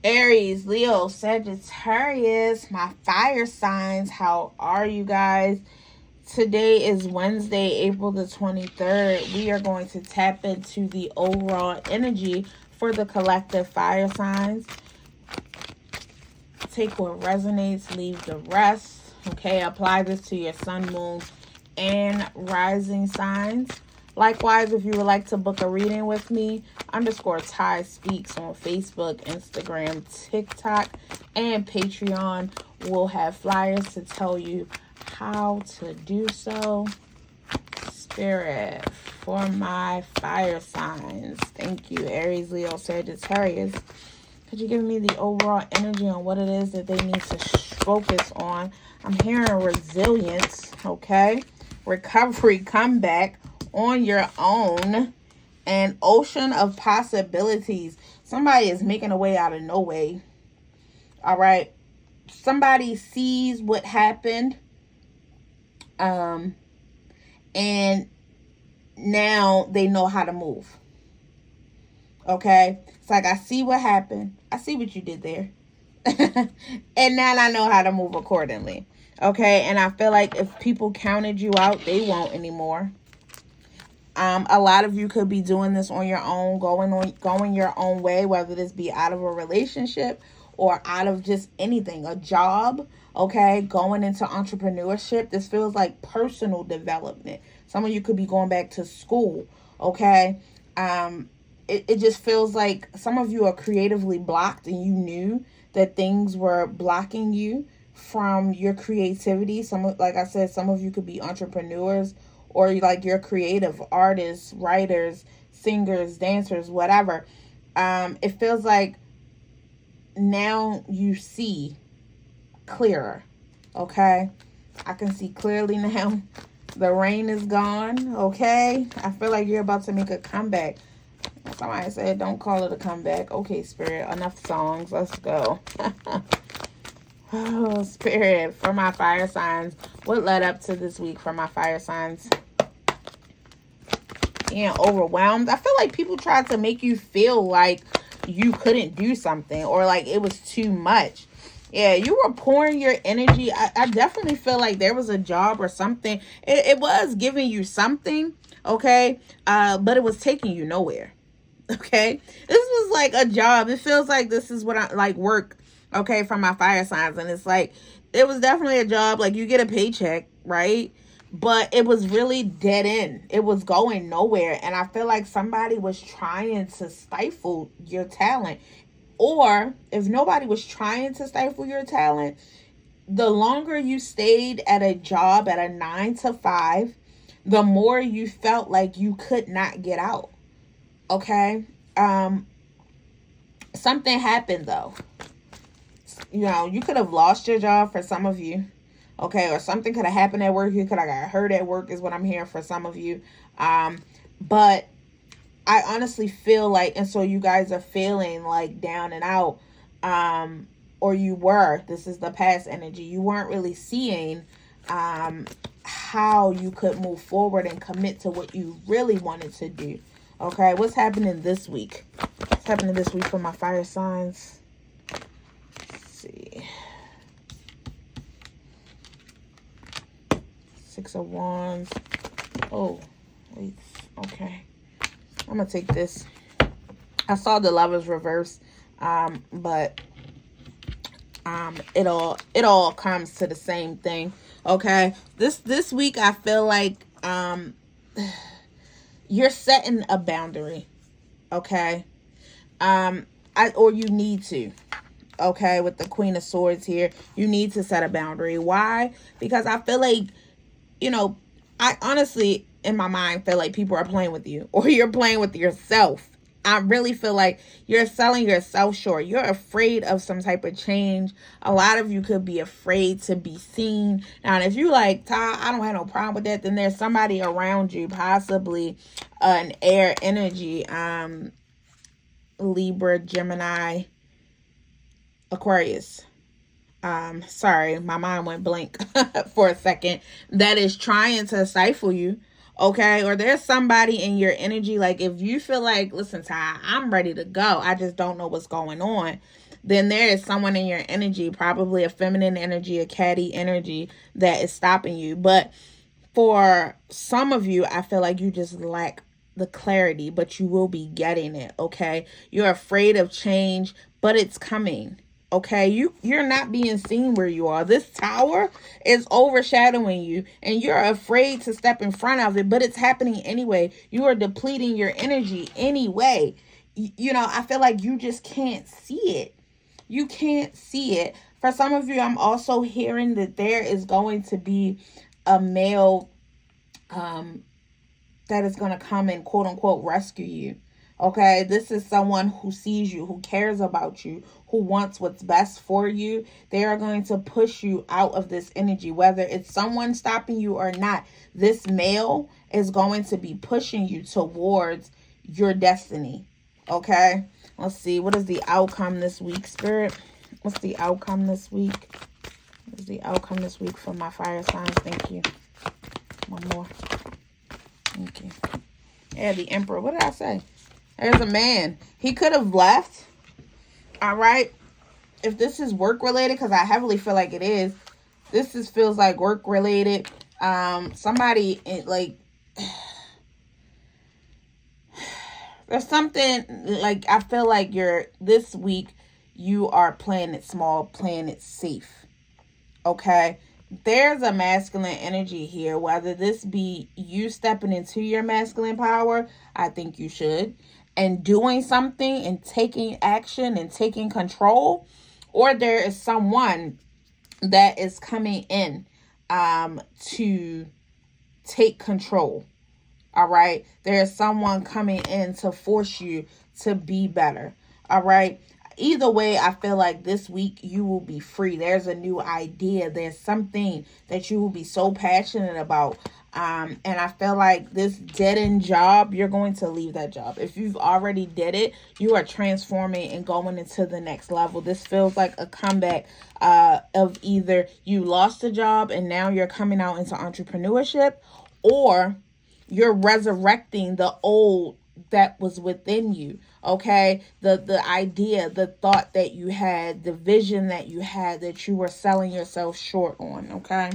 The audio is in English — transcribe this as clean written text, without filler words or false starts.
Aries, Leo, Sagittarius, my fire signs. How are you guys? Today is Wednesday, April the 23rd. We are going to tap into the overall energy for the collective fire signs. Take what resonates, leave the rest. Okay, apply this to your sun, moon, and rising signs. Likewise, if you would like to book a reading with me, _Ty Speaks on Facebook, Instagram, TikTok, and Patreon. We'll have flyers to tell you how to do so. Spirit, for my fire signs. Thank you, Aries, Leo, Sagittarius. Could you give me the overall energy on what it is that they need to focus on? I'm hearing resilience, okay? Recovery, comeback, on your own, and ocean of possibilities. Somebody is making a way out of no way. All right. Somebody sees what happened. And now they know how to move. Okay. It's like, I see what happened. I see what you did there. And now I know how to move accordingly. Okay. And I feel like if people counted you out, they won't anymore. A lot of you could be doing this on your own, going your own way, whether this be out of a relationship or out of just anything, a job, okay, going into entrepreneurship. This feels like personal development. Some of you could be going back to school, okay? It just feels like some of you are creatively blocked and you knew that things were blocking you from your creativity. Like I said, some of you could be entrepreneurs, or like you're creative artists, writers, singers, dancers, whatever. It feels like now you see clearer, okay? I can see clearly now. The rain is gone, okay? I feel like you're about to make a comeback. Somebody said, don't call it a comeback. Okay, Spirit, enough songs. Let's go. Oh, Spirit, for my fire signs, what led up to this week for my fire signs? Being overwhelmed. I feel like people tried to make you feel like you couldn't do something or like it was too much. Yeah, you were pouring your energy. I definitely feel like there was a job or something. It was giving you something, okay? But it was taking you nowhere, okay? This was like a job. It feels like this is what I like work, okay, from my fire signs. And it's like, it was definitely a job. Like, you get a paycheck, right? But it was really dead end. It was going nowhere. And I feel like somebody was trying to stifle your talent. Or if nobody was trying to stifle your talent, the longer you stayed at a job at a 9 to 5, the more you felt like you could not get out. Okay? Something happened though. You know, you could have lost your job for some of you. Okay, or something could have happened at work. You could have got hurt at work is what I'm hearing for some of you. But I honestly feel like, and so you guys are feeling like down and out, or you were, this is the past energy. You weren't really seeing how you could move forward and commit to what you really wanted to do. Okay, what's happening this week? What's happening this week for my fire signs? Let's see. 6 of Wands. Oh, wait. Okay. I'm going to take this. I saw the Lovers reverse. But it all comes to the same thing. Okay. This week I feel like you're setting a boundary. Okay. Or you need to. Okay, with the Queen of Swords here, you need to set a boundary. Why? Because I feel like, you know, I honestly, in my mind, feel like people are playing with you, or you're playing with yourself. I really feel like you're selling yourself short. You're afraid of some type of change. A lot of you could be afraid to be seen. Now, if you like, Ty, I don't have no problem with that, then there's somebody around you, possibly an air energy, Libra, Gemini, Aquarius. Sorry, my mind went blank for a second. That is trying to stifle you. Okay, or there's somebody in your energy, like if you feel like, listen, Ty, I'm ready to go, I just don't know what's going on, then there is someone in your energy, probably a feminine energy, a catty energy, that is stopping you. But for some of you, I feel like you just lack the clarity, but you will be getting it. Okay, you're afraid of change, but it's coming. Okay, you're not being seen where you are. This tower is overshadowing you, and you're afraid to step in front of it, but it's happening anyway. You are depleting your energy anyway. You know, I feel like you just can't see it. You can't see it. For some of you, I'm also hearing that there is going to be a male that is going to come and quote unquote rescue you. Okay, this is someone who sees you, who cares about you, who wants what's best for you. They are going to push you out of this energy, whether it's someone stopping you or not. This male is going to be pushing you towards your destiny. Okay, let's see. What is the outcome this week, Spirit? What's the outcome this week? What is the outcome this week for my fire signs? Thank you. One more. Thank you. Yeah, the Emperor. What did I say? There's a man. He could have left. All right. If this is work related, because I heavily feel like it is. This feels like work related. Somebody like there's something like I feel like this week you are playing it small, playing it safe. Okay. There's a masculine energy here. Whether this be you stepping into your masculine power, I think you should, and doing something and taking action and taking control, or there is someone that is coming in to take control. All right. There is someone coming in to force you to be better. All right. Either way, I feel like this week you will be free. There's a new idea. There's something that you will be so passionate about. And I feel like this dead-end job, you're going to leave that job. If you've already did it, you are transforming and going into the next level. This feels like a comeback of either you lost a job and now you're coming out into entrepreneurship, or you're resurrecting the old that was within you. Okay, the idea, the thought that you had, the vision that you had, that you were selling yourself short on. Okay,